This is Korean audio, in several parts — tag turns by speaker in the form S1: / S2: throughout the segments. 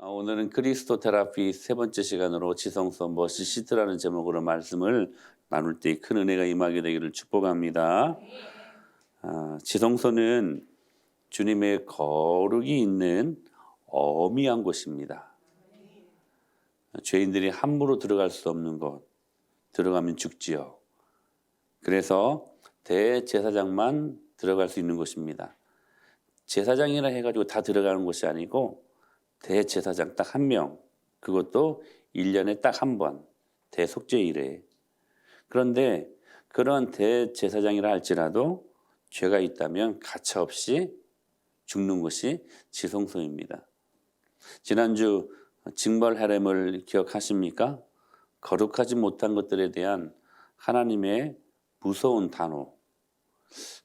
S1: 오늘은 그리스도 테라피 세 번째 시간으로 지성소 머시시트라는 제목으로 말씀을 나눌 때 큰 은혜가 임하게 되기를 축복합니다. 지성소는 주님의 거룩이 있는 어미한 곳입니다. 죄인들이 함부로 들어갈 수 없는 곳, 들어가면 죽지요. 그래서 대제사장만 들어갈 수 있는 곳입니다. 제사장이라 해가지고 다 들어가는 곳이 아니고 대제사장 딱 한 명, 그것도 1년에 딱 한 번, 대속죄일에. 그런데 그런 대제사장이라 할지라도 죄가 있다면 가차없이 죽는 것이 지성소입니다. 지난주 징벌 헤렘을 기억하십니까? 거룩하지 못한 것들에 대한 하나님의 무서운 단호.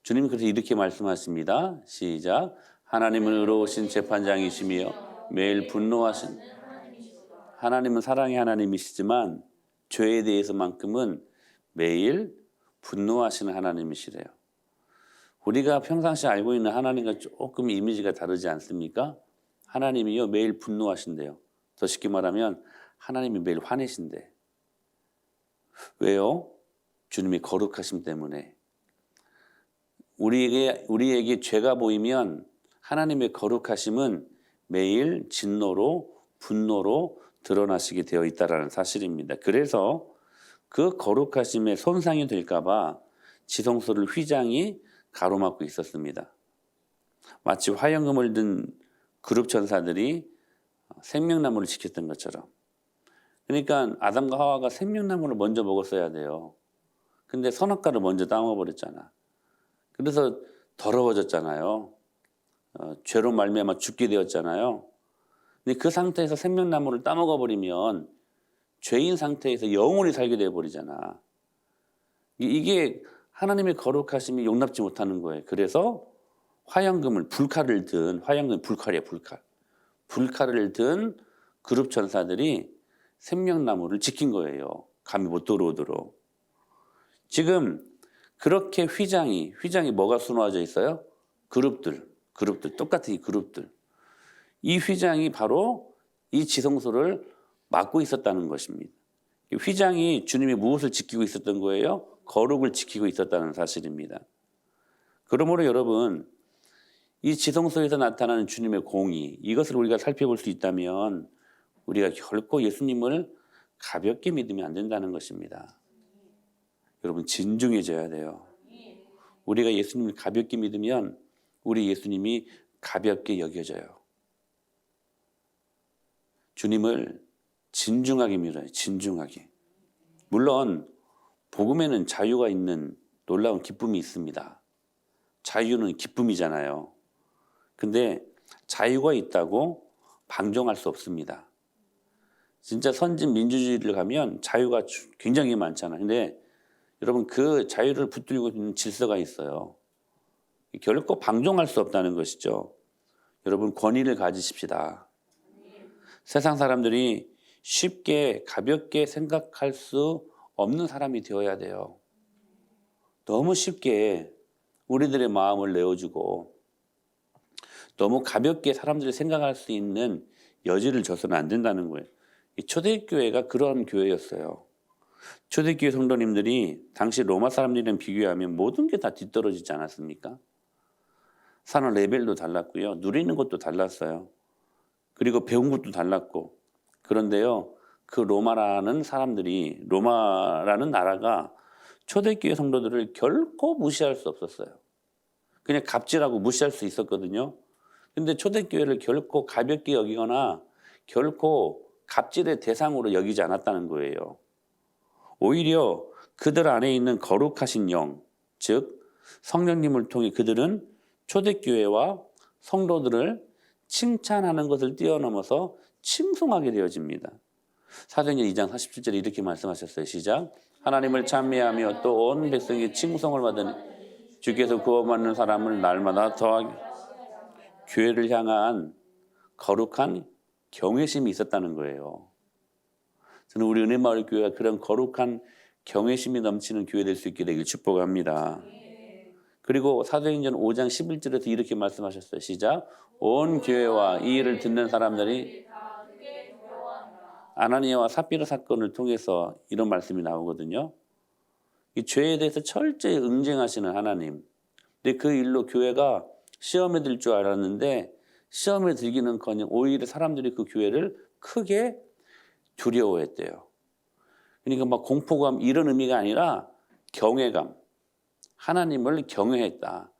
S1: 주님이 그래서 이렇게 말씀하십니다. 시작. 하나님은 의로우신 재판장이시며 매일 분노하신, 하나님은 사랑의 하나님이시지만 죄에 대해서만큼은 매일 분노하시는 하나님이시래요. 우리가 평상시에 알고 있는 하나님과 조금 이미지가 다르지 않습니까? 하나님이요 매일 분노하신대요. 더 쉽게 말하면 하나님이 매일 화내신대. 왜요? 주님이 거룩하심 때문에. 우리에게 죄가 보이면 하나님의 거룩하심은 매일 진노로 분노로 드러나시게 되어 있다는 사실입니다. 그래서 그 거룩하심에 손상이 될까 봐 지성소를 휘장이 가로막고 있었습니다. 마치 화영금을 든 그룹 천사들이 생명나무를 지켰던 것처럼. 그러니까 아담과 하와가 생명나무를 먼저 먹었어야 돼요. 근데 선악과를 먼저 따먹어버렸잖아. 그래서 더러워졌잖아요. 죄로 말미암아 죽게 되었잖아요. 근데 그 상태에서 생명나무를 따먹어 버리면 죄인 상태에서 영원히 살게 돼 버리잖아. 이게 하나님의 거룩하심이 용납지 못하는 거예요. 그래서 화영금을 불칼을 든, 화영금 불칼이야, 불칼. 불칼을 든 그룹 천사들이 생명나무를 지킨 거예요. 감이 못 들어오도록. 지금 그렇게 휘장이 뭐가 수놓아져 있어요? 그룹들 똑같은 이 그룹들. 이 휘장이 바로 이 지성소를 막고 있었다는 것입니다. 이 휘장이 주님이 무엇을 지키고 있었던 거예요? 거룩을 지키고 있었다는 사실입니다. 그러므로 여러분, 이 지성소에서 나타나는 주님의 공의, 이것을 우리가 살펴볼 수 있다면 우리가 결코 예수님을 가볍게 믿으면 안 된다는 것입니다. 여러분, 진중해져야 돼요. 우리가 예수님을 가볍게 믿으면 우리 예수님이 가볍게 여겨져요. 주님을 진중하게 믿어요. 진중하게. 물론 복음에는 자유가 있는 놀라운 기쁨이 있습니다. 자유는 기쁨이잖아요. 근데 자유가 있다고 방종할 수 없습니다. 진짜 선진 민주주의를 가면 자유가 굉장히 많잖아요. 근데 여러분 그 자유를 붙들고 있는 질서가 있어요. 결코 방종할 수 없다는 것이죠. 여러분 권위를 가지십시다. 세상 사람들이 쉽게 가볍게 생각할 수 없는 사람이 되어야 돼요. 너무 쉽게 우리들의 마음을 내어주고 너무 가볍게 사람들이 생각할 수 있는 여지를 줘서는 안 된다는 거예요. 이 초대교회가 그런 교회였어요. 초대교회 성도님들이 당시 로마 사람들이랑 비교하면 모든 게 다 뒤떨어지지 않았습니까? 사는 레벨도 달랐고요. 누리는 것도 달랐어요. 그리고 배운 것도 달랐고. 그런데요, 그 로마라는 나라가 초대교회 성도들을 결코 무시할 수 없었어요. 그냥 갑질하고 무시할 수 있었거든요. 근데 초대교회를 결코 가볍게 여기거나 결코 갑질의 대상으로 여기지 않았다는 거예요. 오히려 그들 안에 있는 거룩하신 영, 즉 성령님을 통해 그들은 초대교회와 성도들을 칭찬하는 것을 뛰어넘어서 칭송하게 되어집니다. 사도행전 2장 47절에 이렇게 말씀하셨어요. 시작. 하나님을 찬미하며 또 온 백성이 칭송을 받으니 주께서 구원받는 사람을 날마다 더하게. 교회를 향한 거룩한 경외심이 있었다는 거예요. 저는 우리 은혜마을 교회가 그런 거룩한 경외심이 넘치는 교회 될 수 있게 되길 축복합니다. 그리고 사도행전 5장 11절에서 이렇게 말씀하셨어요. 시작. 온 교회와 이 일을 듣는 사람들이 아나니아와 삽비라 사건을 통해서 이런 말씀이 나오거든요. 이 죄에 대해서 철저히 응징하시는 하나님. 근데 그 일로 교회가 시험에 들 줄 알았는데 시험에 들기는커녕 오히려 사람들이 그 교회를 크게 두려워했대요. 그러니까 막 공포감 이런 의미가 아니라 경외감. 하나님을 경외했다.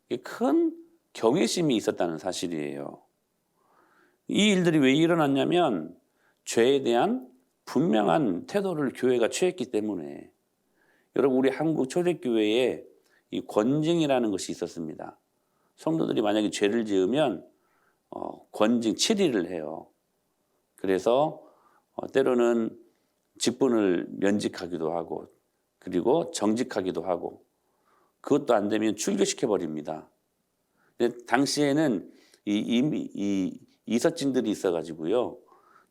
S1: 이게 큰 경외심이 있었다는 사실이에요. 이 일들이 왜 일어났냐면 죄에 대한 분명한 태도를 교회가 취했기 때문에. 여러분 우리 한국 초대교회에 이 권징이라는 것이 있었습니다. 성도들이 만약에 죄를 지으면 권징 7일을 해요. 그래서 때로는 직분을 면직하기도 하고 그리고 정직하기도 하고 그것도 안 되면 출교시켜 버립니다. 근데 당시에는 이 이서진들이 있어가지고요.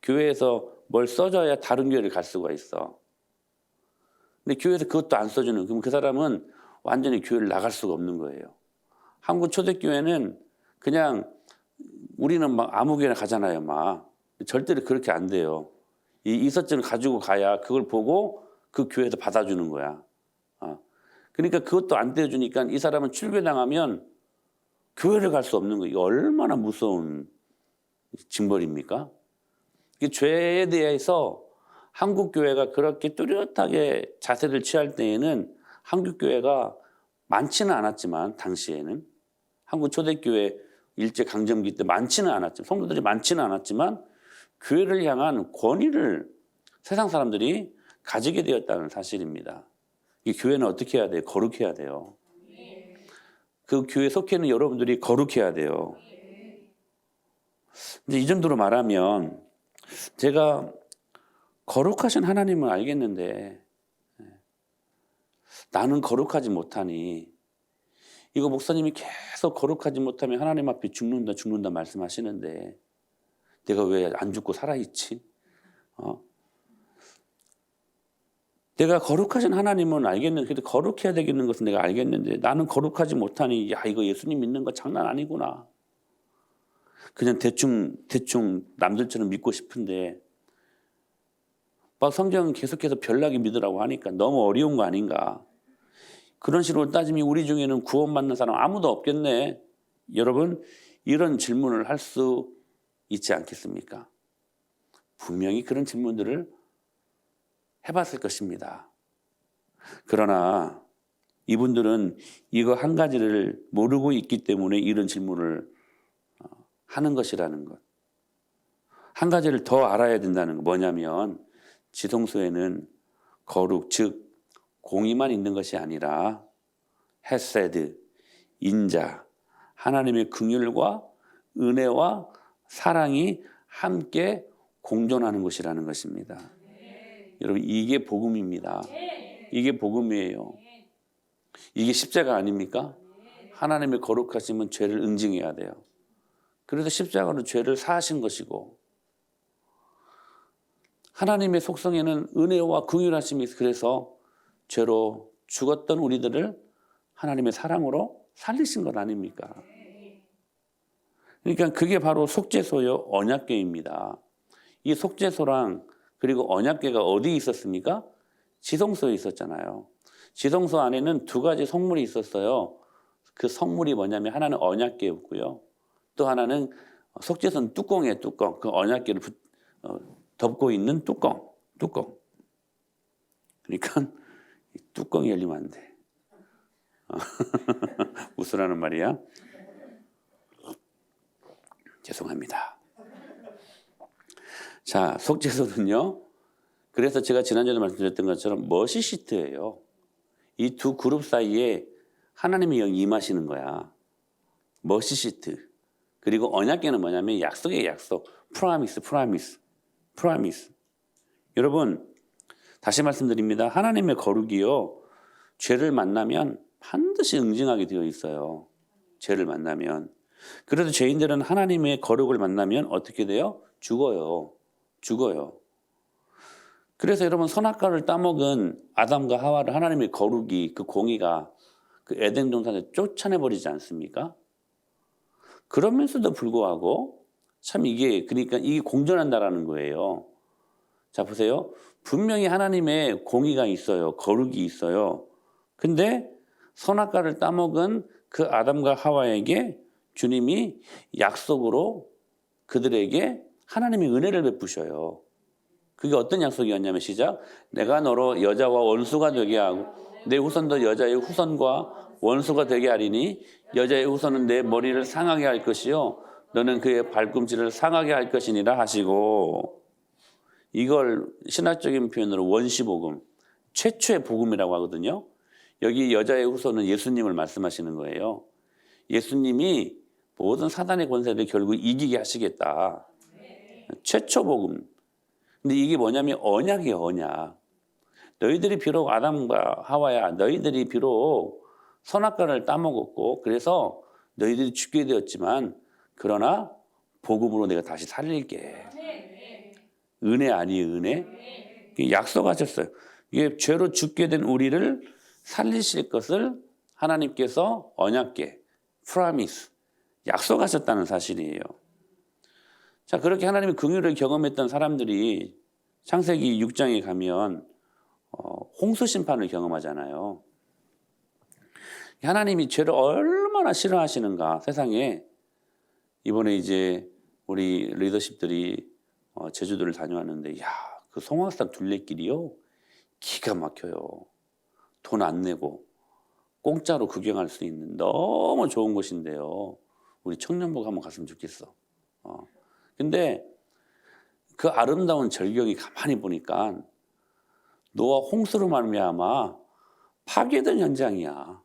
S1: 교회에서 뭘 써줘야 다른 교회를 갈 수가 있어. 근데 교회에서 그것도 안 써주는, 그럼 그 사람은 완전히 교회를 나갈 수가 없는 거예요. 한국 초대교회는 그냥 우리는 막 아무 교회나 가잖아요, 막. 절대로 그렇게 안 돼요. 이 이서증을 가지고 가야 그걸 보고 그 교회에서 받아주는 거야. 그러니까 그것도 안 떼어주니까 이 사람은 출교당하면 교회를 갈 수 없는 거예요. 이게 얼마나 무서운 징벌입니까? 이 죄에 대해서 한국 교회가 그렇게 뚜렷하게 자세를 취할 때에는 한국 교회가 많지는 않았지만 당시에는 한국 초대교회 일제 강점기 때 많지는 않았지만 성도들이 많지는 않았지만 교회를 향한 권위를 세상 사람들이 가지게 되었다는 사실입니다. 이 교회는 어떻게 해야 돼요? 거룩해야 돼요. 그 교회 속해 있는 여러분들이 거룩해야 돼요. 이제 이 정도로 말하면 제가 거룩하신 하나님은 알겠는데 나는 거룩하지 못하니 이거 목사님이 계속 거룩하지 못하면 하나님 앞에 죽는다 말씀하시는데 내가 왜 안 죽고 살아있지? 내가 거룩하신 하나님은 알겠는데 그래도 거룩해야 되겠는 것은 내가 알겠는데 나는 거룩하지 못하니 야 이거 예수님 믿는 거 장난 아니구나. 그냥 대충 남들처럼 믿고 싶은데 막 성경 계속해서 별나게 믿으라고 하니까 너무 어려운 거 아닌가. 그런 식으로 따지면 우리 중에는 구원받는 사람 아무도 없겠네. 여러분 이런 질문을 할 수 있지 않겠습니까? 분명히 그런 질문들을 해봤을 것입니다. 그러나 이분들은 이거 한 가지를 모르고 있기 때문에 이런 질문을 하는 것이라는 것. 한 가지를 더 알아야 된다는 거 뭐냐면 지성소에는 거룩 즉 공의만 있는 것이 아니라 헤세드, 인자, 하나님의 긍휼과 은혜와 사랑이 함께 공존하는 것이라는 것입니다. 여러분 이게 복음입니다. 이게 복음이에요. 이게 십자가 아닙니까? 하나님의 거룩하심은 죄를 응징해야 돼요. 그래서 십자가는 죄를 사하신 것이고 하나님의 속성에는 은혜와 긍휼하심이 있어. 그래서 죄로 죽었던 우리들을 하나님의 사랑으로 살리신 것 아닙니까? 그러니까 그게 바로 속죄소요 언약궤입니다. 이 속죄소랑 그리고 언약궤가 어디 있었습니까? 지성소에 있었잖아요. 지성소 안에는 두 가지 성물이 있었어요. 그 성물이 뭐냐면 하나는 언약궤였고요. 또 하나는 속죄소는 뚜껑이에요. 뚜껑. 그 언약궤를 덮고 있는 뚜껑. 그러니까 뚜껑이 열리면 안 돼. 웃으라는 말이야. 죄송합니다. 자, 속죄소는요. 그래서 제가 지난주에 말씀드렸던 것처럼 머시 시트예요. 이 두 그룹 사이에 하나님이 여기 임하시는 거야. 머시 시트. 그리고 언약궤는 뭐냐면 약속의 약속. 프라미스. 여러분 다시 말씀드립니다. 하나님의 거룩이요. 죄를 만나면 반드시 응징하게 되어 있어요. 죄를 만나면. 그래도 죄인들은 하나님의 거룩을 만나면 어떻게 돼요? 죽어요. 그래서 여러분 선악과를 따먹은 아담과 하와를 하나님의 거룩이 그 공의가 그 에덴 동산에 쫓아내버리지 않습니까? 그러면서도 불구하고 참 이게 그러니까 이게 공존한다라는 거예요. 자, 보세요. 분명히 하나님의 공의가 있어요. 거룩이 있어요. 근데 선악과를 따먹은 그 아담과 하와에게 주님이 약속으로 그들에게 하나님의 은혜를 베푸셔요. 그게 어떤 약속이었냐면 시작. 내가 너로 여자와 원수가 되게 하고 내 후손도 여자의 후손과 원수가 되게 하리니 여자의 후손은 내 머리를 상하게 할 것이요 너는 그의 발꿈치를 상하게 할 것이니라 하시고, 이걸 신학적인 표현으로 원시복음, 최초의 복음이라고 하거든요. 여기 여자의 후손은 예수님을 말씀하시는 거예요. 예수님이 모든 사단의 권세를 결국 이기게 하시겠다. 최초 복음. 근데 이게 뭐냐면 언약이에요, 언약. 너희들이 비록 아담과 하와야, 너희들이 비록 선악과를 따먹었고 그래서 너희들이 죽게 되었지만 그러나 복음으로 내가 다시 살릴게. 은혜 아니에요, 은혜? 약속하셨어요. 이게 죄로 죽게 된 우리를 살리실 것을 하나님께서 언약계, 프라미스, 약속하셨다는 사실이에요. 자, 그렇게 하나님의 긍휼을 경험했던 사람들이 창세기 6장에 가면 홍수 심판을 경험하잖아요. 하나님이 죄를 얼마나 싫어하시는가, 세상에. 이번에 이제 우리 리더십들이 제주도를 다녀왔는데, 야, 그 송악산 둘레길이요, 기가 막혀요. 돈 안 내고 공짜로 구경할 수 있는 너무 좋은 곳인데요. 우리 청년부가 한번 갔으면 좋겠어. 근데 그 아름다운 절경이 가만히 보니까 노아 홍수로 말미암아 파괴된 현장이야.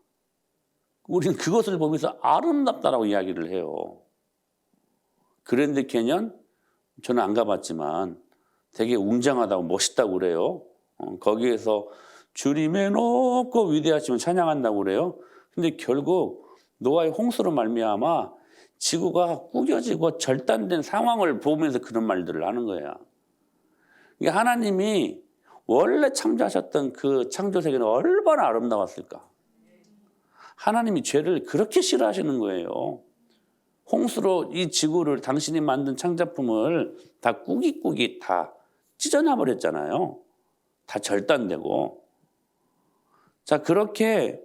S1: 우리는 그것을 보면서 아름답다라고 이야기를 해요. 그랜드 캐년 저는 안 가봤지만 되게 웅장하다고 멋있다고 그래요. 거기에서 주님의 높고 위대하심을 찬양한다고 그래요. 근데 결국 노아의 홍수로 말미암아 지구가 구겨지고 절단된 상황을 보면서 그런 말들을 하는 거야. 그러니까 하나님이 원래 창조하셨던 그 창조 세계는 얼마나 아름다웠을까. 하나님이 죄를 그렇게 싫어하시는 거예요. 홍수로 이 지구를, 당신이 만든 창작품을 다 꾸깃꾸깃 다 찢어놔 버렸잖아요. 다 절단되고. 자, 그렇게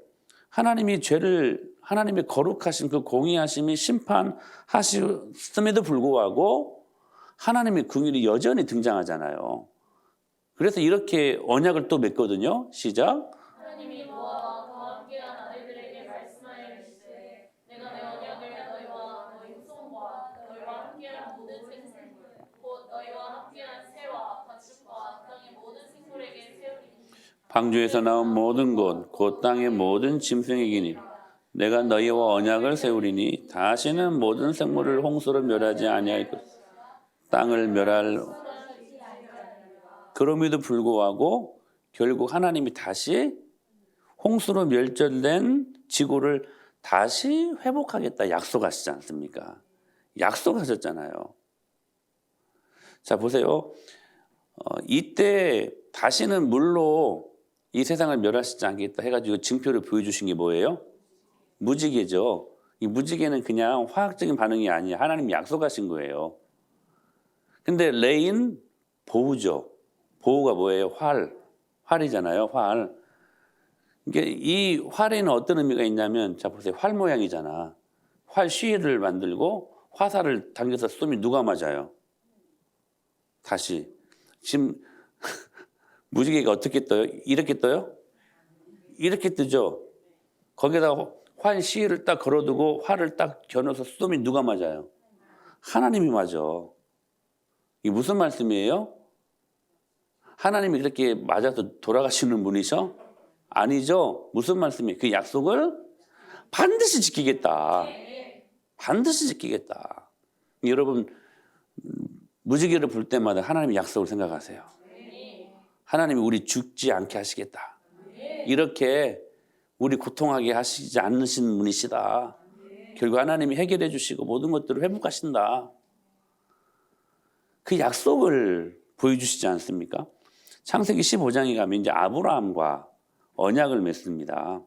S1: 하나님이 죄를, 하나님의 거룩하신 그 공의하심이 심판하심에도 불구하고 하나님의 긍휼이 여전히 등장하잖아요. 그래서 이렇게 언약을 또 맺거든요. 시작.
S2: 하나님이 노아와 그와 함께한 아들들에게 말씀하여 이르시되 내가 내 언약을 너희와 너희 후손과 너희와 함께한 모든 생물 곧 너희와 함께한 새와 가축과 땅의 모든 생물에게 세우리니
S1: 방주에서 나온 모든 것 곧 땅의 모든 짐승에게니 내가 너희와 언약을 세우리니 다시는 모든 생물을 홍수로 멸하지 아니할 것. 땅을 멸할. 그럼에도 불구하고 결국 하나님이 다시 홍수로 멸절된 지구를 다시 회복하겠다 약속하시지 않습니까? 약속하셨잖아요. 자, 보세요. 이때 다시는 물로 이 세상을 멸하시지 않겠다 해가지고 증표를 보여주신 게 뭐예요? 무지개죠. 이 무지개는 그냥 화학적인 반응이 아니에요. 하나님이 약속하신 거예요. 근데 레인, 보우죠. 보우가 뭐예요? 활이잖아요. 활. 그러니까 이 활에는 어떤 의미가 있냐면, 자 보세요. 활 모양이잖아. 활 쉬를 만들고 화살을 당겨서 쏘면 누가 맞아요? 다시. 지금 무지개가 어떻게 떠요? 이렇게 떠요? 이렇게 뜨죠. 거기다가 활 시를 딱 걸어두고 활을 딱 겨눠서 쏘면 누가 맞아요? 하나님이 맞아. 이게 무슨 말씀이에요? 하나님이 그렇게 맞아서 돌아가시는 분이셔? 아니죠. 무슨 말씀이에요? 그 약속을 반드시 지키겠다. 반드시 지키겠다. 여러분, 무지개를 볼 때마다 하나님의 약속을 생각하세요. 하나님이 우리 죽지 않게 하시겠다. 이렇게 우리 고통하게 하시지 않으신 분이시다. 결국 하나님이 해결해 주시고 모든 것들을 회복하신다. 그 약속을 보여주시지 않습니까? 창세기 15장에 가면 이제 아브라함과 언약을 맺습니다.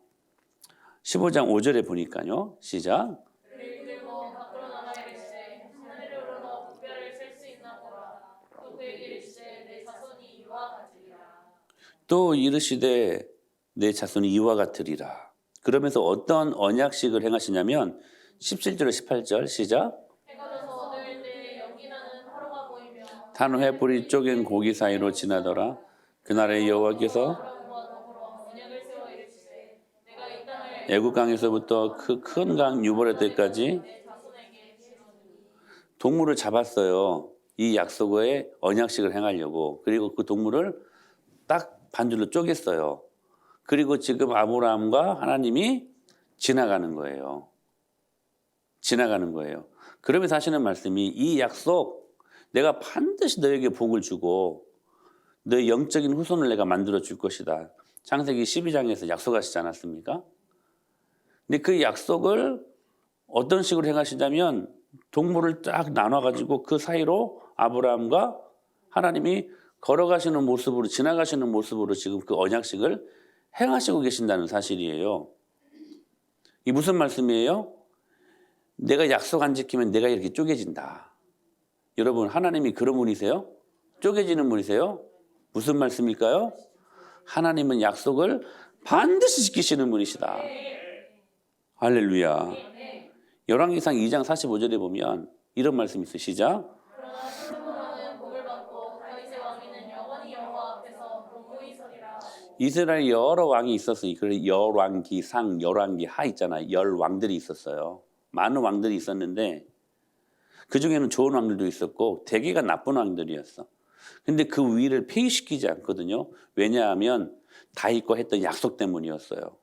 S1: 15장 5절에 보니까요. 시작.
S2: 그리고 밖으로 나가 이르시되 하늘을 오르러 그 별을 셀 수 있나 보라. 또 그에게 이르시되 내 자손이
S1: 또 이르시되 내 자손이 이와 같으리라. 그러면서 어떤 언약식을 행하시냐면 17절 18절 시작.
S2: 해가 져서 어두울 때 연기나는 화로가 보이며
S1: 탄횃불이 쪼갠 고기 사이로 지나더라. 그날에 여호와께서
S2: 아브라함과 더불어 언약을 세워 이르시되 내가 이 땅을
S1: 애굽 강에서부터 그 큰 강 유보레 때까지
S2: 내 자손에게 주리니
S1: 동물을 잡았어요. 이 약속의 언약식을 행하려고. 그리고 그 동물을 딱 반줄로 쪼갰어요. 그리고 지금 아브라함과 하나님이 지나가는 거예요. 지나가는 거예요. 그러면서 하시는 말씀이 이 약속 내가 반드시 너에게 복을 주고 너의 영적인 후손을 내가 만들어 줄 것이다. 창세기 12장에서 약속하시지 않았습니까? 근데 그 약속을 어떤 식으로 행하시냐면 동물을 딱 나눠가지고 그 사이로 아브라함과 하나님이 걸어가시는 모습으로 지나가시는 모습으로 지금 그 언약식을 행하시고 계신다는 사실이에요. 이 무슨 말씀이에요? 내가 약속 안 지키면 내가 이렇게 쪼개진다. 여러분 하나님이 그런 분이세요? 쪼개지는 분이세요? 무슨 말씀일까요? 하나님은 약속을 반드시 지키시는 분이시다. 할렐루야. 열왕기상 2장 45절에 보면 이런 말씀이 있어요. 시작.
S2: 그러나 솔로몬은 복을 받고 다윗의 왕위는 영원히 여호와 앞에서 공무히 서리라.
S1: 이스라엘 여러 왕이 있었어요. 그래서 열왕기상, 열왕기하 있잖아요. 열 왕들이 있었어요. 많은 왕들이 있었는데 그 중에는 좋은 왕들도 있었고 대개가 나쁜 왕들이었어. 근데 그 위를 폐위시키지 않거든요. 왜냐하면 다윗과 했던 약속 때문이었어요.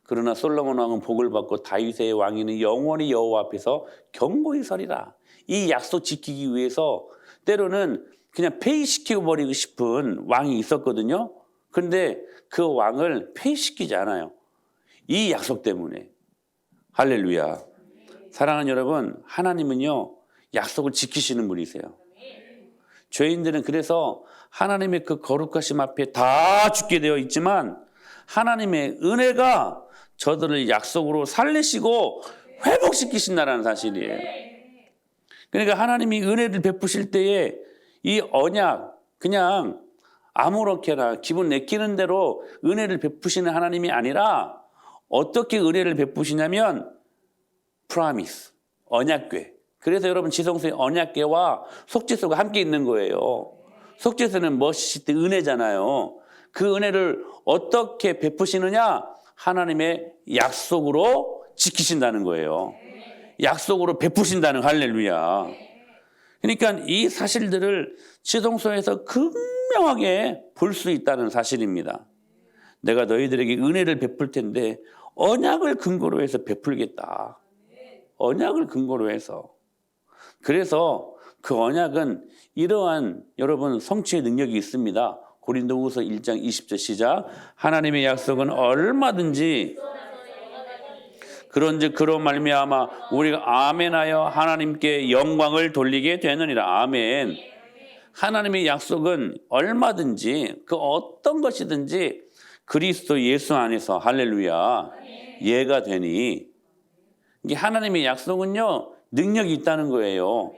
S1: 그러나 솔로몬 왕은 복을 받고 다윗의 왕위는 영원히 여호와 앞에서 견고히 서리라. 이 약속 지키기 위해서 때로는 그냥 폐위시켜 버리고 싶은 왕이 있었거든요. 그런데 그 왕을 폐위시키지 않아요. 이 약속 때문에. 할렐루야. 사랑하는 여러분, 하나님은요 약속을 지키시는 분이세요. 죄인들은 그래서 하나님의 그 거룩하심 앞에 다 죽게 되어 있지만 하나님의 은혜가 저들을 약속으로 살리시고 회복시키신다는 사실이에요. 그러니까 하나님이 은혜를 베푸실 때에 이 언약 그냥 아무렇게나 기분 내키는 대로 은혜를 베푸시는 하나님이 아니라 어떻게 은혜를 베푸시냐면 프라미스, 언약궤. 그래서 여러분 지성소의 언약궤와 속죄소가 함께 있는 거예요. 속죄소는 멋있을 때 은혜잖아요. 그 은혜를 어떻게 베푸시느냐? 하나님의 약속으로 지키신다는 거예요. 약속으로 베푸신다는 할렐루야. 그러니까 이 사실들을 지성소에서 분명하게 볼 수 있다는 사실입니다. 내가 너희들에게 은혜를 베풀 텐데 언약을 근거로 해서 베풀겠다. 언약을 근거로 해서. 그래서 그 언약은 이러한 여러분 성취의 능력이 있습니다. 고린도후서 1장 20절 시작. 하나님의 약속은 얼마든지 그런즉 그로 말미암아 우리가 아멘하여 하나님께 영광을 돌리게 되느니라. 아멘. 하나님의 약속은 얼마든지 그 어떤 것이든지 그리스도 예수 안에서 할렐루야 예가 되니. 이게 하나님의 약속은요 능력이 있다는 거예요.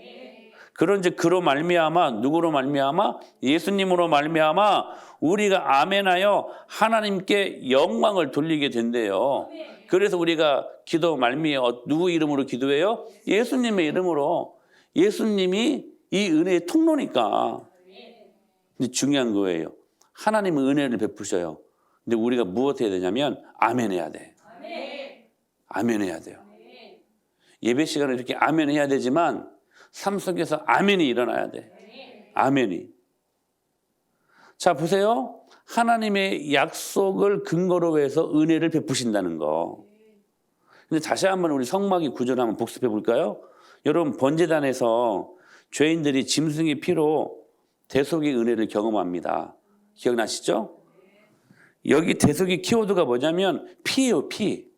S1: 그런즉 그로 말미암아 누구로 말미암아 예수님으로 말미암아 우리가 아멘하여 하나님께 영광을 돌리게 된대요. 그래서 우리가 기도 말미에 누구 이름으로 기도해요? 예수님의 이름으로. 예수님이 이 은혜의 통로니까. 근데 중요한 거예요. 하나님은 은혜를 베푸셔요. 근데 우리가 무엇 해야 되냐면 아멘해야 돼. 아멘해야 돼요. 예배 시간에 이렇게 아멘해야 되지만 삶 속에서 아멘이 일어나야 돼. 아멘이. 자 보세요. 하나님의 약속을 근거로 해서 은혜를 베푸신다는 거. 근데 다시 한번 우리 성막이 구절을 한번 복습해 볼까요? 여러분 번제단에서 죄인들이 짐승의 피로 대속의 은혜를 경험합니다. 기억나시죠? 여기 대속의 키워드가 뭐냐면 피예요. 피.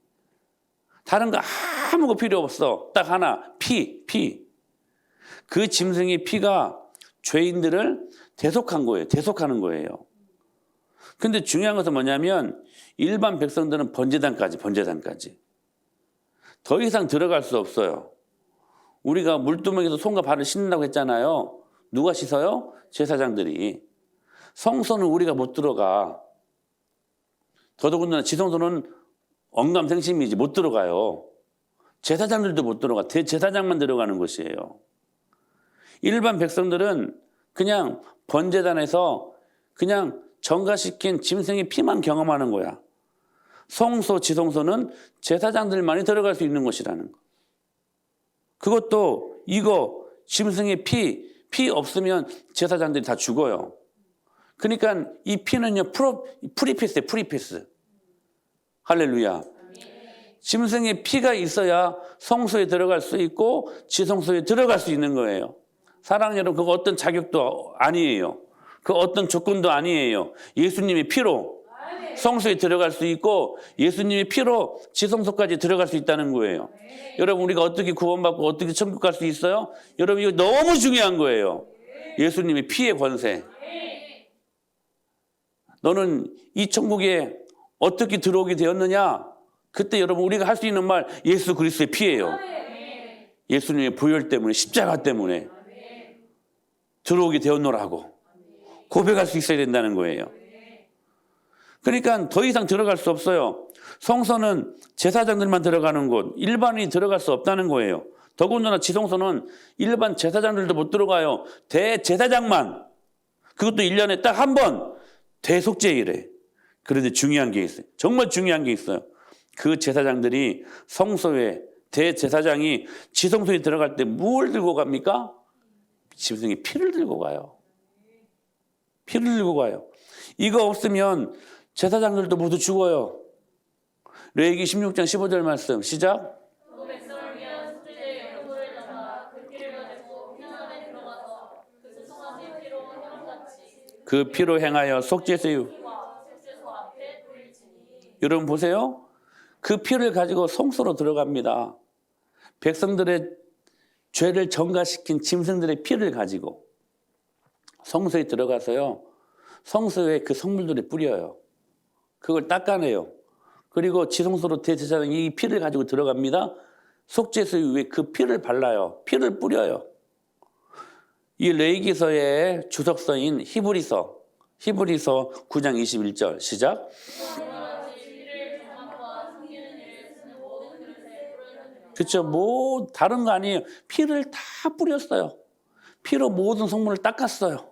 S1: 다른 거 아무것도 필요 없어. 딱 하나. 피. 그 짐승의 피가 죄인들을 대속한 거예요. 대속하는 거예요. 근데 중요한 것은 뭐냐면 일반 백성들은 번제단까지. 더 이상 들어갈 수 없어요. 우리가 물두멍에서 손과 발을 씻는다고 했잖아요. 누가 씻어요? 제사장들이. 성소는 우리가 못 들어가. 더더군다나 지성소는 언감생심이지 못 들어가요. 제사장들도 못 들어가. 대제사장만 들어가는 곳이에요. 일반 백성들은 그냥 번제단에서 그냥 정가시킨 짐승의 피만 경험하는 거야. 성소, 지성소는 제사장들만이 들어갈 수 있는 곳이라는 거. 그것도 이거 짐승의 피 없으면 제사장들이 다 죽어요. 그러니까 이 피는요 프리피스예요. 프리피스. 할렐루야. 짐승의 피가 있어야 성소에 들어갈 수 있고 지성소에 들어갈 수 있는 거예요. 사랑하는 여러분, 그거 어떤 자격도 아니에요. 그 어떤 조건도 아니에요. 예수님의 피로 성소에 들어갈 수 있고 예수님의 피로 지성소까지 들어갈 수 있다는 거예요. 여러분, 우리가 어떻게 구원받고 어떻게 천국 갈 수 있어요? 여러분, 이거 너무 중요한 거예요. 예수님의 피의 권세. 너는 이 천국에 어떻게 들어오게 되었느냐? 그때 여러분, 우리가 할 수 있는 말, 예수 그리스도의 피예요. 예수님의 보혈 때문에, 십자가 때문에 들어오게 되었노라고 고백할 수 있어야 된다는 거예요. 그러니까 더 이상 들어갈 수 없어요. 성소는 제사장들만 들어가는 곳, 일반인이 들어갈 수 없다는 거예요. 더군다나 지성소는 일반 제사장들도 못 들어가요. 대제사장만. 그것도 1년에 딱 한 번 대속죄일에. 그런데 중요한 게 있어요. 정말 중요한 게 있어요. 그 제사장들이 성소에, 대제사장이 지성소에 들어갈 때 뭘 들고 갑니까? 짐승의 피를 들고 가요. 피를 들고 가요. 이거 없으면 제사장들도 모두 죽어요. 레위기 16장 15절 말씀 시작.
S2: 또 백성을 위한 속죄제의 연소를 담아 그 피를 가지고 회막에 들어가서 그 수송아지 피로 형같이
S1: 그 피로 행하여 속죄제의
S2: 피와 속죄소 앞에 뿌릴지니.
S1: 여러분 보세요. 그 피를 가지고 성소로 들어갑니다. 백성들의 죄를 정가시킨 짐승들의 피를 가지고 성소에 들어가서요. 성소에 그 성물들을 뿌려요. 그걸 닦아내요. 그리고 지성소로 대제사장이 이 피를 가지고 들어갑니다. 속죄소 위에 그 피를 발라요. 피를 뿌려요. 이 레위기서의 주석서인 히브리서 9장 21절 시작. 그렇죠. 뭐 다른 거 아니에요. 피를 다 뿌렸어요. 피로 모든 성물을 닦았어요.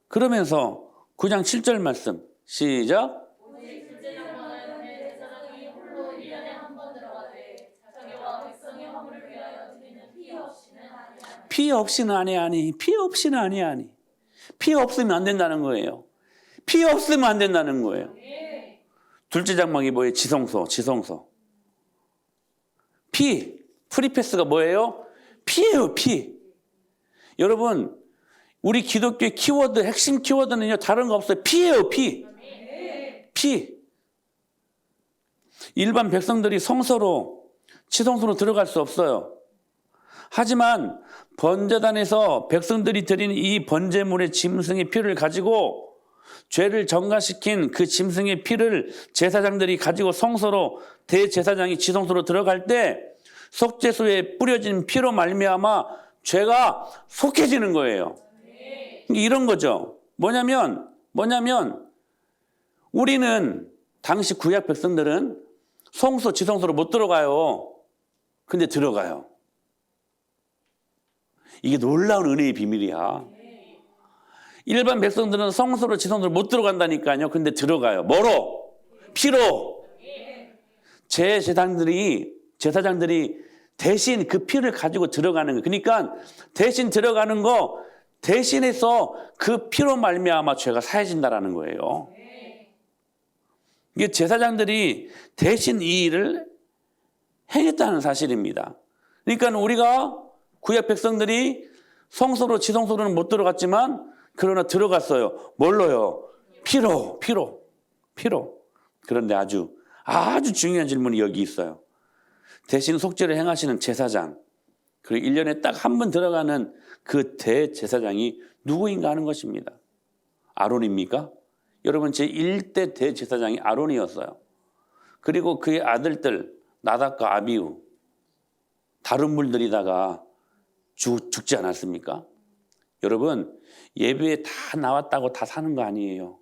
S1: 그러면서 9장 7절 말씀 시작.
S2: 오직 둘째장만은 대제사장이 홀로 1년에 한 번 들어가되 자기와 백성의 화물을 위하여 드리는 피 없이는 아니하니.
S1: 피 없이는 아니. 피 없이는 아니. 피 없으면 안 된다는 거예요. 피 없으면 안 된다는 거예요. 둘째 장막이 뭐예요? 지성소. 프리패스가 뭐예요? 피예요, 피. 여러분, 우리 기독교의 키워드, 핵심 키워드는요, 다른 거 없어요. 피예요, 피. 피. 일반 백성들이 성소로, 지성소로 들어갈 수 없어요. 하지만 번제단에서 백성들이 드리는 이 번제물의 짐승의 피를 가지고 죄를 정가시킨 그 짐승의 피를 제사장들이 가지고 성소로, 대제사장이 지성소로 들어갈 때 속죄소에 뿌려진 피로 말미암아 죄가 속해지는 거예요. 이런 거죠. 뭐냐면 우리는 당시 구약 백성들은 성소, 지성소로 못 들어가요. 근데 들어가요. 이게 놀라운 은혜의 비밀이야. 일반 백성들은 성소로, 지성소로 못 들어간다니까요. 근데 들어가요. 뭐로? 피로. 제사장들이 대신 그 피를 가지고 들어가는 거. 그러니까 대신 들어가는 거 대신해서 그 피로 말미암아 죄가 사해진다라는 거예요. 이게 제사장들이 대신 이 일을 행했다는 사실입니다. 그러니까 우리가 구약 백성들이 성소로, 지성소로는 못 들어갔지만 그러나 들어갔어요. 뭘로요? 피로. 그런데 아주 중요한 질문이 여기 있어요. 대신 속죄를 행하시는 제사장, 그리고 1년에 딱 한 번 들어가는 그 대제사장이 누구인가 하는 것입니다. 아론입니까? 여러분, 제1대 대제사장이 아론이었어요. 그리고 그의 아들들 나답과 아비후, 다른 물들이다가 죽지 않았습니까? 여러분, 예배에 다 나왔다고 다 사는 거 아니에요.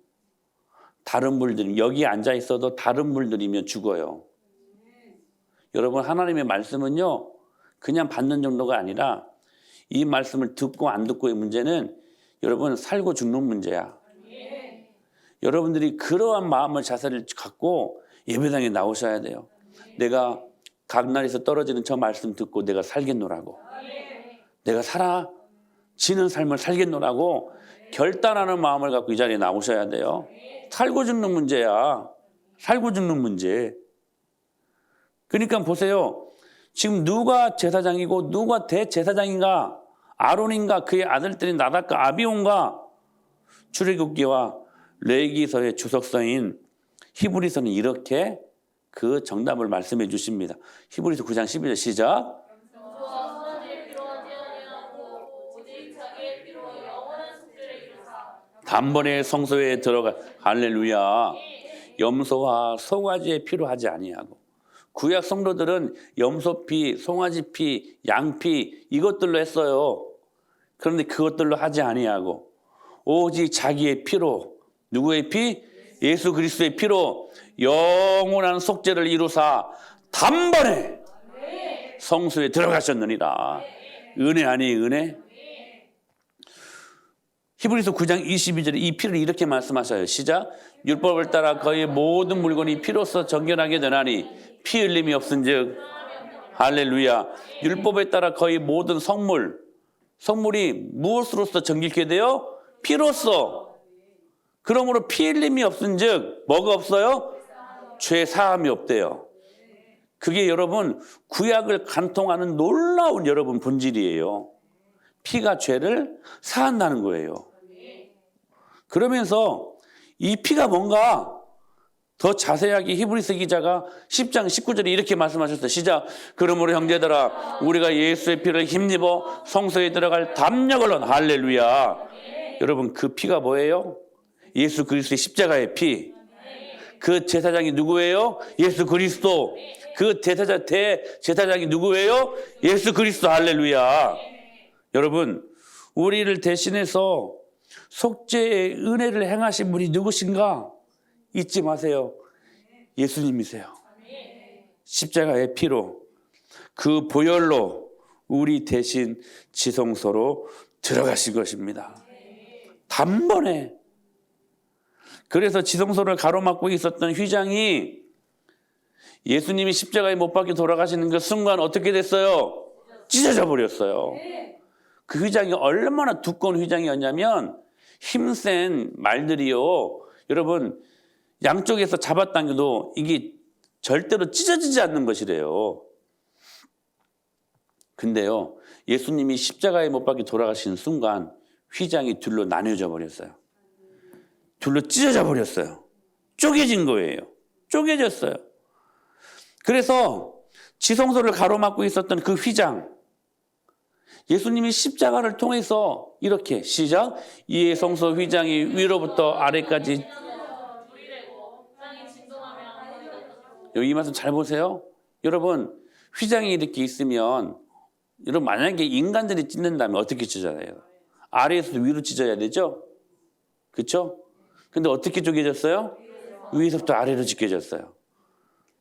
S1: 다른 물들이면 여기 앉아 있어도 다른 물들이면 죽어요. 여러분 하나님의 말씀은요 그냥 받는 정도가 아니라 이 말씀을 듣고 안 듣고의 문제는 여러분 살고 죽는 문제야. 여러분들이 그러한 마음을 자세를 갖고 예배당에 나오셔야 돼요. 내가 각날에서 떨어지는 저 말씀 듣고 내가 살겠노라고. 내가 살아지는 삶을 살겠노라고 결단하는 마음을 갖고 이 자리에 나오셔야 돼요. 살고 죽는 문제야. 살고 죽는 문제. 그러니까 보세요. 지금 누가 제사장이고 누가 대제사장인가? 아론인가 그의 아들들인 나답과 아비온가? 출애굽기와 레위기서의 주석서인 히브리서는 이렇게 그 정답을 말씀해 주십니다. 히브리서 9장 12절 시작. 단번에 성소에 들어가 할렐루야. 염소와 송아지의 피로 하지 아니하고 구약 성도들은 염소피, 송아지피, 양피 이것들로 했어요. 그런데 그것들로 하지 아니하고 오직 자기의 피로 누구의 피? 예수 그리스도의 피로 영원한 속죄를 이루사 단번에 성소에 들어가셨느니라. 은혜 아니에요, 은혜? 히브리서 9장 22절에 이 피를 이렇게 말씀하셔요. 시작. 율법을 따라 거의 모든 물건이 피로써 정결하게 되나니 피 흘림이 없은즉 할렐루야. 율법에 따라 거의 모든 성물이 무엇으로서 정결케 돼요? 피로써. 그러므로 피 흘림이 없은즉 뭐가 없어요? 죄 사함이 없대요. 그게 여러분 구약을 간통하는 놀라운 여러분 본질이에요. 피가 죄를 사한다는 거예요. 그러면서 이 피가 뭔가 더 자세하게 히브리서 기자가 10장 19절에 이렇게 말씀하셨어요. 시작. 그러므로 형제들아 우리가 예수의 피를 힘입어 성소에 들어갈 담력을 얻 할렐루야. 여러분 그 피가 뭐예요? 예수 그리스도의 십자가의 피. 그 제사장이 누구예요? 예수 그리스도. 그 대제사장이 누구예요? 예수 그리스도. 할렐루야. 여러분 우리를 대신해서 속죄의 은혜를 행하신 분이 누구신가? 잊지 마세요. 예수님이세요. 십자가의 피로 그 보혈로 우리 대신 지성소로 들어가신 것입니다. 단번에. 그래서 지성소를 가로막고 있었던 휘장이 예수님이 십자가에 못 박혀 돌아가시는 그 순간 어떻게 됐어요? 찢어져 버렸어요. 그 휘장이 얼마나 두꺼운 휘장이었냐면 힘센 말들이요. 여러분 양쪽에서 잡아당겨도 이게 절대로 찢어지지 않는 것이래요. 근데요. 예수님이 십자가에 못 박혀 돌아가시는 순간 휘장이 둘로 나뉘어져 버렸어요. 둘로 찢어져 버렸어요. 쪼개진 거예요. 쪼개졌어요. 그래서 지성소를 가로막고 있었던 그 휘장 예수님이 십자가를 통해서 이렇게 시작. 이에 성소 휘장이 위로부터 아래까지 여기 이 말씀 잘 보세요. 여러분 휘장이 이렇게 있으면 여러분 만약에 인간들이 찢는다면 어떻게 찢어요? 아래에서 위로 찢어야 되죠? 그렇죠? 근데 어떻게 쪼개졌어요? 위에서부터 아래로 찢겨졌어요.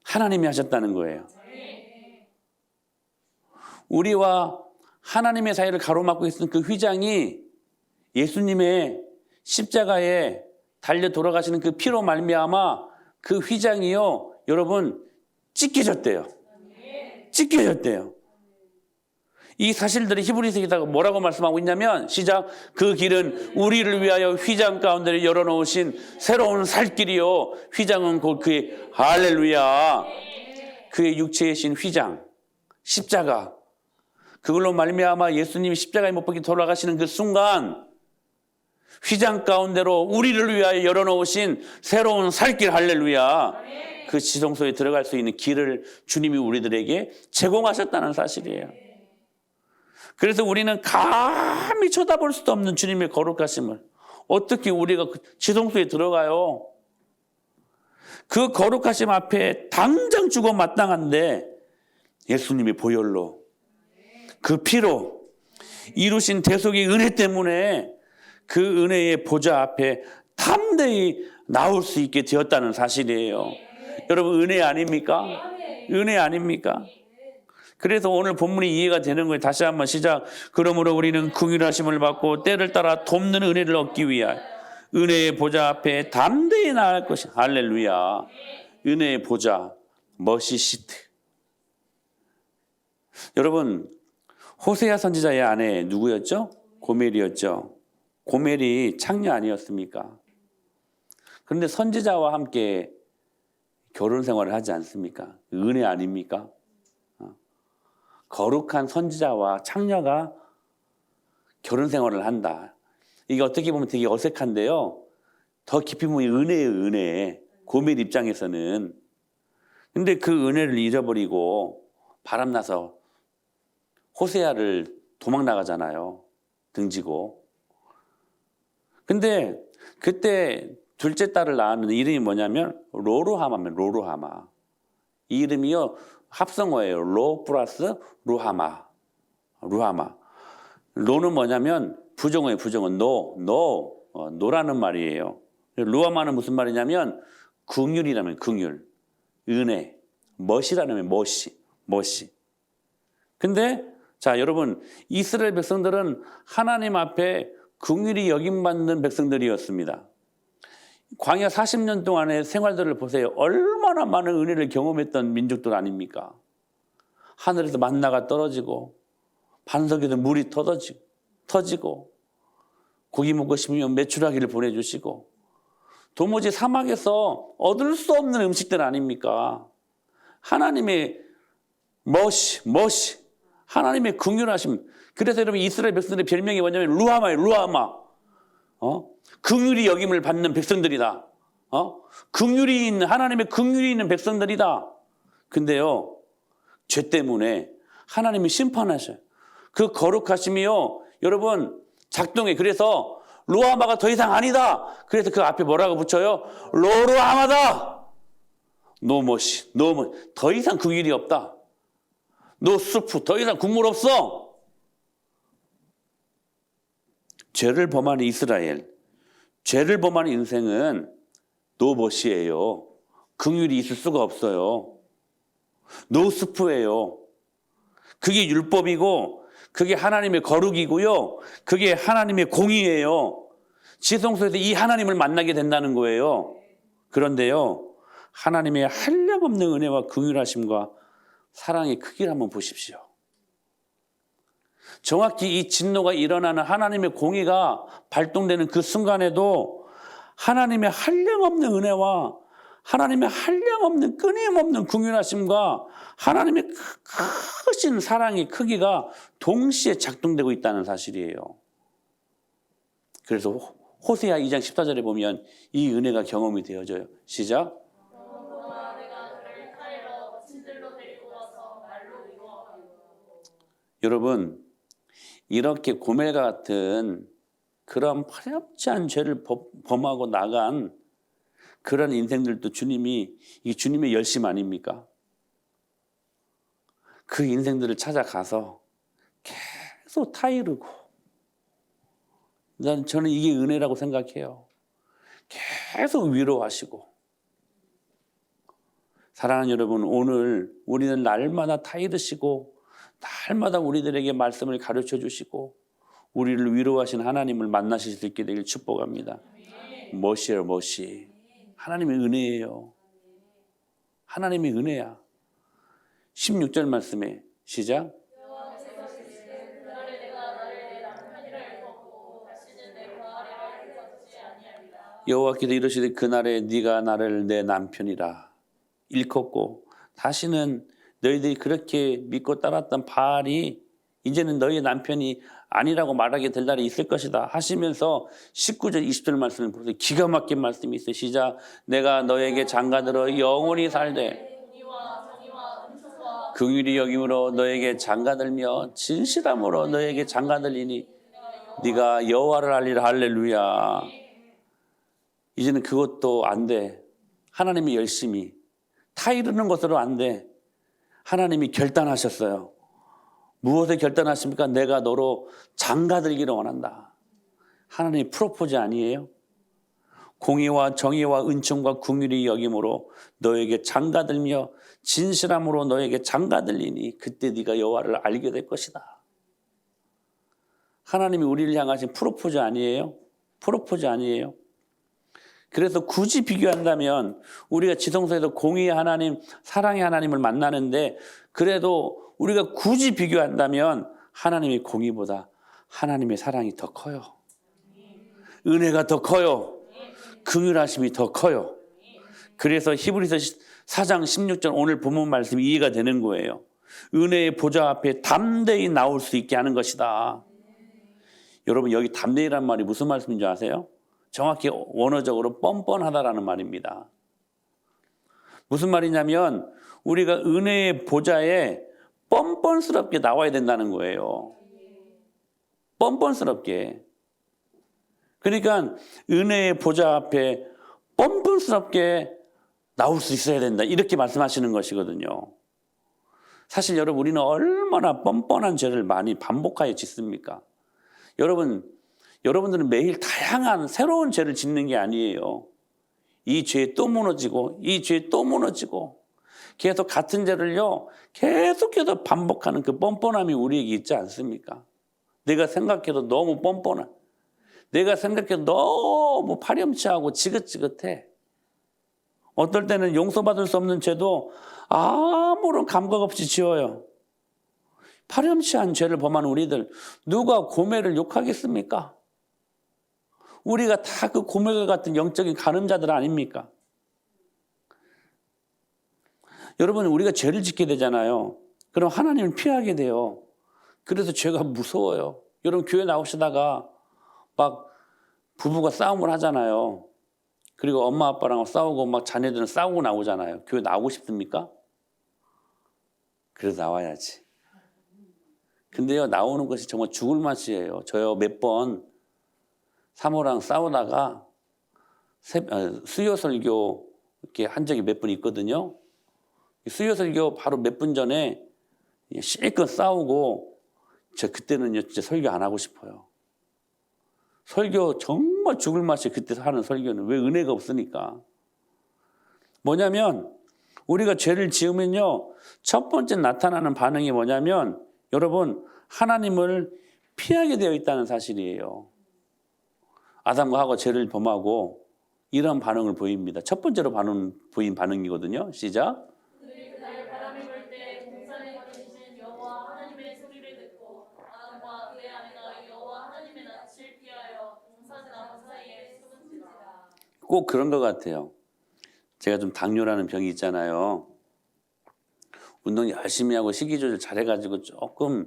S1: 하나님이 하셨다는 거예요. 우리와 하나님의 사이를 가로막고 있었던 그 휘장이 예수님의 십자가에 달려 돌아가시는 그 피로 말미암아 그 휘장이요 여러분 찢겨졌대요. 찢겨졌대요. 이 사실들이 히브리서에다가 뭐라고 말씀하고 있냐면 시작. 그 길은 우리를 위하여 휘장 가운데를 열어놓으신 새로운 살길이요 휘장은 곧 그의 할렐루야. 그의 육체의 신 휘장 십자가 그걸로 말미암아 예수님이 십자가에 못 박혀 돌아가시는 그 순간 휘장 가운데로 우리를 위하여 열어놓으신 새로운 살길 할렐루야. 그 지성소에 들어갈 수 있는 길을 주님이 우리들에게 제공하셨다는 사실이에요. 그래서 우리는 감히 쳐다볼 수도 없는 주님의 거룩하심을 어떻게 우리가 지성소에 들어가요? 그 거룩하심 앞에 당장 죽어 마땅한데 예수님의 보혈로 그 피로 이루신 대속의 은혜 때문에 그 은혜의 보좌 앞에 담대히 나올 수 있게 되었다는 사실이에요. 여러분 은혜 아닙니까? 은혜 아닙니까? 그래서 오늘 본문이 이해가 되는 거예요. 다시 한번 시작. 그러므로 우리는 긍휼하심을 받고 때를 따라 돕는 은혜를 얻기 위하여 은혜의 보좌 앞에 담대히 나아갈 것이. 할렐루야. 은혜의 보좌, 머시 시트. 여러분 호세아 선지자의 아내 누구였죠? 고멜이었죠. 고멜이 창녀 아니었습니까? 그런데 선지자와 함께 결혼 생활을 하지 않습니까? 은혜 아닙니까? 거룩한 선지자와 창녀가 결혼 생활을 한다. 이게 어떻게 보면 되게 어색한데요. 더 깊이 보면 은혜예요, 은혜. 고멜 입장에서는. 근데 그 은혜를 잃어버리고 바람나서 호세아를 도망 나가잖아요. 등지고. 근데 그때 둘째 딸을 낳았는데 이름이 뭐냐면 로루하마면 로루하마. 이 이름이요 합성어예요. 로 플러스 루하마. 루하마. 로는 뭐냐면 부정어예요. 부정어. 노라는 말이에요. 루하마는 무슨 말이냐면 긍휼이라면 긍휼. 은혜. 멋이라는 멋이. 근데 자 여러분 이스라엘 백성들은 하나님 앞에 긍휼히 여김받는 백성들이었습니다. 광야 40년 동안의 생활들을 보세요. 얼마나 많은 은혜를 경험했던 민족들 아닙니까? 하늘에서 만나가 떨어지고 반석에서 물이 터지고 고기 먹고 싶으면 메추라기를 보내주시고 도무지 사막에서 얻을 수 없는 음식들 아닙니까? 하나님의 멋이 하나님의 긍휼하심. 그래서 여러분 이스라엘 백성들의 별명이 뭐냐면 루하마예요. 루하마. 긍휼히 여김을 받는 백성들이다. 긍휼이 있는 하나님의 긍휼이 있는 백성들이다. 근데요 죄 때문에 하나님이 심판하셔요. 그 거룩하심이요 여러분 작동해. 그래서 루하마가 더 이상 아니다. 그래서 그 앞에 뭐라고 붙여요? 로루하마다. 노머시 더 이상 긍휼이 없다. 노수프 더 이상 국물 없어. 죄를 범하는 이스라엘, 죄를 범하는 인생은 노머시예요. 긍휼이 있을 수가 없어요. 노수프예요. 그게 율법이고 그게 하나님의 거룩이고요. 그게 하나님의 공의예요. 지성소에서 이 하나님을 만나게 된다는 거예요. 그런데요. 하나님의 한량없는 은혜와 긍휼하심과 사랑의 크기를 한번 보십시오. 정확히 이 진노가 일어나는 하나님의 공의가 발동되는 그 순간에도 하나님의 한량없는 은혜와 하나님의 한량없는 끊임없는 긍휼하심과 하나님의 크신 사랑의 크기가 동시에 작동되고 있다는 사실이에요. 그래서 호세아 2장 14절에 보면 이 은혜가 경험이 되어져요. 시작. 여러분 이렇게 고멜과 같은 그런 파렴치한 죄를 범하고 나간 그런 인생들도 주님이 이게 주님의 열심 아닙니까? 그 인생들을 찾아가서 계속 타이르고 저는 이게 은혜라고 생각해요. 계속 위로하시고 사랑하는 여러분 오늘 우리는 날마다 타이르시고 날마다 우리들에게 말씀을 가르쳐 주시고 우리를 위로하신 하나님을 만나실 수 있게 되길 축복합니다. 멋이에요. 멋이. 하나님의 은혜예요. 하나님의 은혜야. 16절 말씀에 시작. 여호와께서 이르시되 그날에 네가 나를 내 남편이라 일컫고 다시는 너희들이 그렇게 믿고 따랐던 바알이 이제는 너희의 남편이 아니라고 말하게 될 날이 있을 것이다 하시면서 19절 20절 말씀을 보세요. 기가 막힌 말씀이 있어요. 시작. 내가 너에게 장가들어 영원히 살되 긍휼히 여김으로 너에게 장가들며 진실함으로 너에게 장가들리니 네가 여호와를 알리라. 할렐루야. 이제는 그것도 안 돼. 하나님이 열심히 타이르는 것으로 안 돼. 하나님이 결단하셨어요. 무엇을 결단하십니까? 내가 너로 장가들기를 원한다. 하나님의 프로포즈 아니에요? 공의와 정의와 은총과 긍휼이 여김으로 너에게 장가들며 진실함으로 너에게 장가들리니 그때 네가 여호와를 알게 될 것이다. 하나님이 우리를 향하신 프로포즈 아니에요? 프로포즈 아니에요? 그래서 굳이 비교한다면 우리가 지성소에서 공의의 하나님, 사랑의 하나님을 만나는데 그래도 우리가 굳이 비교한다면 하나님의 공의보다 하나님의 사랑이 더 커요. 은혜가 더 커요. 긍휼하심이 더 커요. 그래서 히브리서 4장 16절 오늘 본문 말씀이 이해가 되는 거예요. 은혜의 보좌 앞에 담대히 나올 수 있게 하는 것이다. 여러분 여기 담대히란 말이 무슨 말씀인지 아세요? 정확히 원어적으로 뻔뻔하다라는 말입니다. 무슨 말이냐면 우리가 은혜의 보좌에 뻔뻔스럽게 나와야 된다는 거예요. 뻔뻔스럽게. 그러니까 은혜의 보좌 앞에 뻔뻔스럽게 나올 수 있어야 된다. 이렇게 말씀하시는 것이거든요. 사실 여러분 우리는 얼마나 뻔뻔한 죄를 많이 반복하여 짓습니까? 여러분들은 매일 다양한 새로운 죄를 짓는 게 아니에요. 이 죄에 또 무너지고 이 죄에 또 무너지고 계속 같은 죄를요 계속해서 반복하는 그 뻔뻔함이 우리에게 있지 않습니까? 내가 생각해도 너무 뻔뻔한, 내가 생각해도 너무 파렴치하고 지긋지긋해. 어떨 때는 용서받을 수 없는 죄도 아무런 감각 없이 지어요. 파렴치한 죄를 범한 우리들 누가 고매를 욕하겠습니까? 우리가 다 그 고매와 같은 영적인 간음자들 아닙니까? 여러분 우리가 죄를 짓게 되잖아요. 그럼 하나님을 피하게 돼요. 그래서 죄가 무서워요. 여러분 교회 나오시다가 막 부부가 싸움을 하잖아요. 그리고 엄마 아빠랑 싸우고 막 자녀들은 싸우고 나오잖아요. 교회 나오고 싶습니까? 그래서 나와야지. 근데요 나오는 것이 정말 죽을 맛이에요. 저요 몇 번 사모랑 싸우다가 수요 설교 이렇게 한 적이 몇 번 있거든요. 수요 설교 바로 몇 분 전에 실컷 싸우고 그때는요 진짜 설교 안 하고 싶어요. 설교 정말 죽을 맛이 그때 하는 설교는 왜 은혜가 없으니까. 뭐냐면 우리가 죄를 지으면요 첫 번째 나타나는 반응이 뭐냐면 여러분 하나님을 피하게 되어 있다는 사실이에요. 아담과 하와가 죄를 범하고 이런 반응을 보입니다. 첫 번째로 보인 반응이거든요. 시작.
S2: 그들이 그날 바람이 불 때 동산에 거주시는 여호와 하나님의 소리를 듣고 아담과 그의 아내가 여호와 하나님의 낯을 피하여 동산나무 사이에 숨은지라.
S1: 꼭 그런 것 같아요. 제가 좀 당뇨라는 병이 있잖아요. 운동 열심히 하고 식이 조절 잘해가지고 조금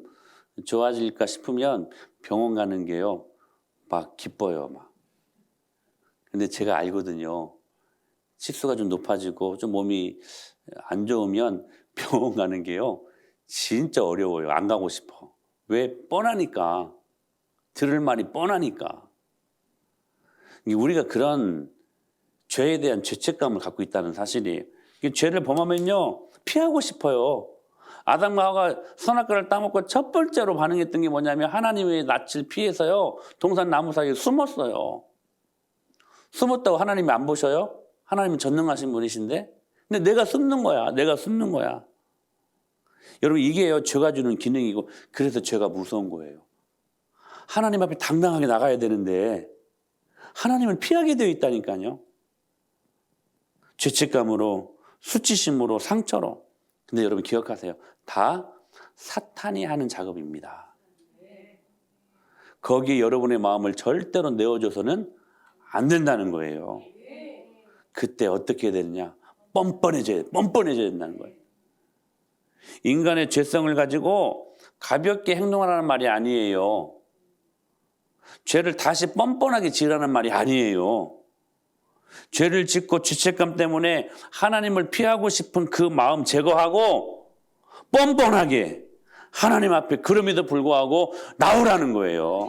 S1: 좋아질까 싶으면 병원 가는 게요. 막 기뻐요. 막. 근데 제가 알거든요. 치수가 좀 높아지고 좀 몸이 안 좋으면 병원 가는 게요. 진짜 어려워요. 안 가고 싶어. 왜? 뻔하니까. 들을 말이 뻔하니까. 우리가 그런 죄에 대한 죄책감을 갖고 있다는 사실이에요. 죄를 범하면요. 피하고 싶어요. 아담과 하와가 선악과를 따먹고 첫 번째로 반응했던 게 뭐냐면 하나님의 낯을 피해서요. 동산 나무 사이에 숨었어요. 숨었다고 하나님이 안 보셔요? 하나님은 전능하신 분이신데. 근데 내가 숨는 거야. 내가 숨는 거야. 여러분 이게요. 죄가 주는 기능이고 그래서 죄가 무서운 거예요. 하나님 앞에 당당하게 나가야 되는데 하나님을 피하게 되어 있다니까요. 죄책감으로 수치심으로 상처로. 근데 여러분 기억하세요. 다 사탄이 하는 작업입니다. 거기에 여러분의 마음을 절대로 내어줘서는 안 된다는 거예요. 그때 어떻게 해야 되느냐? 뻔뻔해져야 된다는 거예요. 인간의 죄성을 가지고 가볍게 행동하라는 말이 아니에요. 죄를 다시 뻔뻔하게 지으라는 말이 아니에요. 죄를 짓고 죄책감 때문에 하나님을 피하고 싶은 그 마음 제거하고 뻔뻔하게 하나님 앞에 그럼에도 불구하고 나오라는 거예요.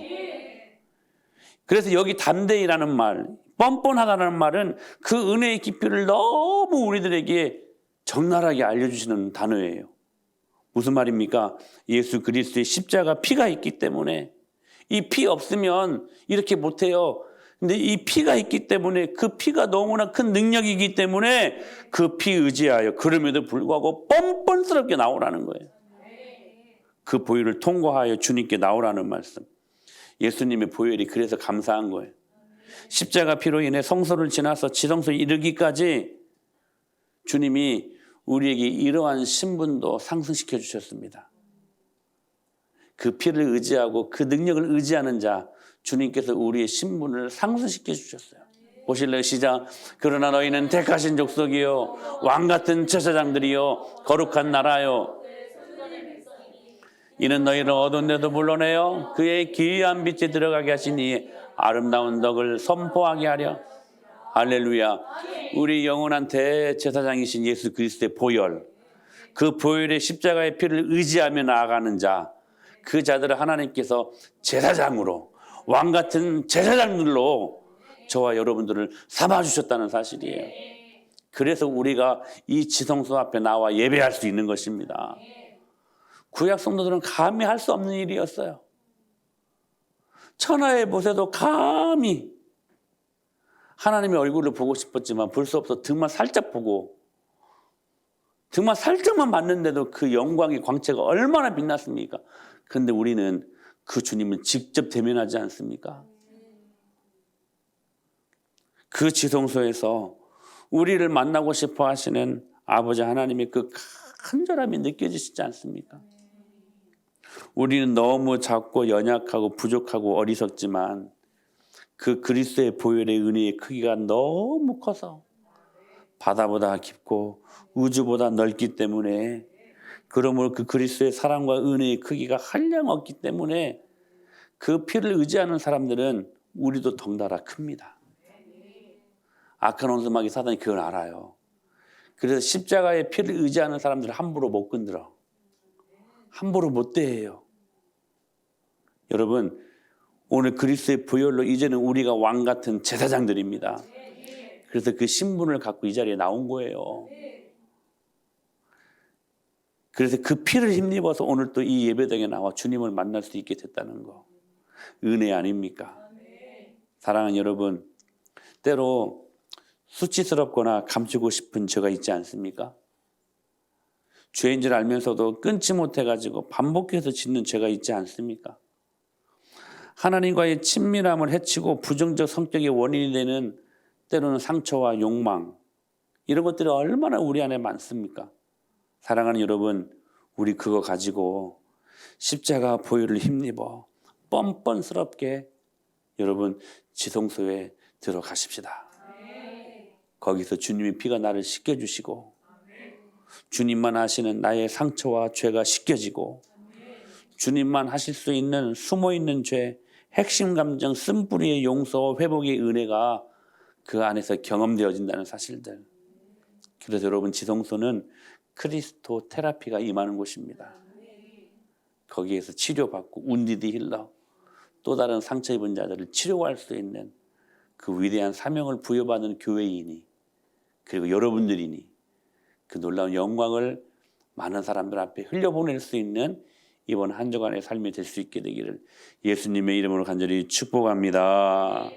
S1: 그래서 여기 담대히라는 말, 뻔뻔하다는 말은 그 은혜의 깊이를 너무 우리들에게 적나라하게 알려주시는 단어예요. 무슨 말입니까? 예수 그리스도의 십자가 피가 있기 때문에 이 피 없으면 이렇게 못해요. 근데 이 피가 있기 때문에 그 피가 너무나 큰 능력이기 때문에 그 피 의지하여 그럼에도 불구하고 뻔뻔스럽게 나오라는 거예요. 그 보혈을 통과하여 주님께 나오라는 말씀. 예수님의 보혈이 그래서 감사한 거예요. 십자가 피로 인해 성소를 지나서 지성소에 이르기까지 주님이 우리에게 이러한 신분도 상승시켜 주셨습니다. 그 피를 의지하고 그 능력을 의지하는 자, 주님께서 우리의 신분을 상승시켜 주셨어요. 보실래요? 시작. 그러나 너희는 택하신 족속이요 왕같은 제사장들이요 거룩한 나라요 이는 너희를 어두운 데도 불러내어 그의 기이한 빛에 들어가게 하시니 아름다운 덕을 선포하게 하려. 할렐루야. 우리 영원한 대제사장이신 예수 그리스도의 보혈, 그 보혈의 십자가의 피를 의지하며 나아가는 자, 그 자들을 하나님께서 제사장으로 왕같은 제사장들로 저와 여러분들을 삼아주셨다는 사실이에요. 그래서 우리가 이 지성소 앞에 나와 예배할 수 있는 것입니다. 구약 성도들은 감히 할 수 없는 일이었어요. 천하의 모세도 감히 하나님의 얼굴을 보고 싶었지만 볼 수 없어 등만 살짝 보고 등만 살짝만 봤는데도 그 영광의 광채가 얼마나 빛났습니까? 그런데 우리는 그 주님을 직접 대면하지 않습니까? 그 지성소에서 우리를 만나고 싶어 하시는 아버지 하나님의 그 간절함이 느껴지시지 않습니까? 우리는 너무 작고 연약하고 부족하고 어리석지만 그 그리스도의 보혈의 은혜의 크기가 너무 커서 바다보다 깊고 우주보다 넓기 때문에, 그러므로 그 그리스도의 사랑과 은혜의 크기가 한량없기 때문에 그 피를 의지하는 사람들은 우리도 덩달아 큽니다. 악한 원수마귀 사단이 그걸 알아요. 그래서 십자가의 피를 의지하는 사람들을 함부로 못 건드려. 함부로 못 대해요. 여러분, 오늘 그리스도의 보혈로 이제는 우리가 왕 같은 제사장들입니다. 그래서 그 신분을 갖고 이 자리에 나온 거예요. 그래서 그 피를 힘입어서 오늘 또 이 예배당에 나와 주님을 만날 수 있게 됐다는 거. 은혜 아닙니까? 사랑하는 여러분, 때로 수치스럽거나 감추고 싶은 죄가 있지 않습니까? 죄인 줄 알면서도 끊지 못해가지고 반복해서 짓는 죄가 있지 않습니까? 하나님과의 친밀함을 해치고 부정적 성격의 원인이 되는 때로는 상처와 욕망, 이런 것들이 얼마나 우리 안에 많습니까? 사랑하는 여러분, 우리 그거 가지고 십자가 보혈을 힘입어 뻔뻔스럽게 여러분 지성소에 들어가십시다. 거기서 주님의 피가 나를 씻겨주시고 주님만 하시는 나의 상처와 죄가 씻겨지고 주님만 하실 수 있는 숨어있는 죄, 핵심 감정, 쓴뿌리의 용서와 회복의 은혜가 그 안에서 경험되어진다는 사실들. 그래서 여러분 지성소는 크리스토 테라피가 임하는 곳입니다. 거기에서 치료받고 운디디 힐러, 또 다른 상처 입은 자들을 치료할 수 있는 그 위대한 사명을 부여받은 교회인이, 그리고 여러분들이니 그 놀라운 영광을 많은 사람들 앞에 흘려보낼 수 있는 이번 한 주간의 삶이 될 수 있게 되기를 예수님의 이름으로 간절히 축복합니다.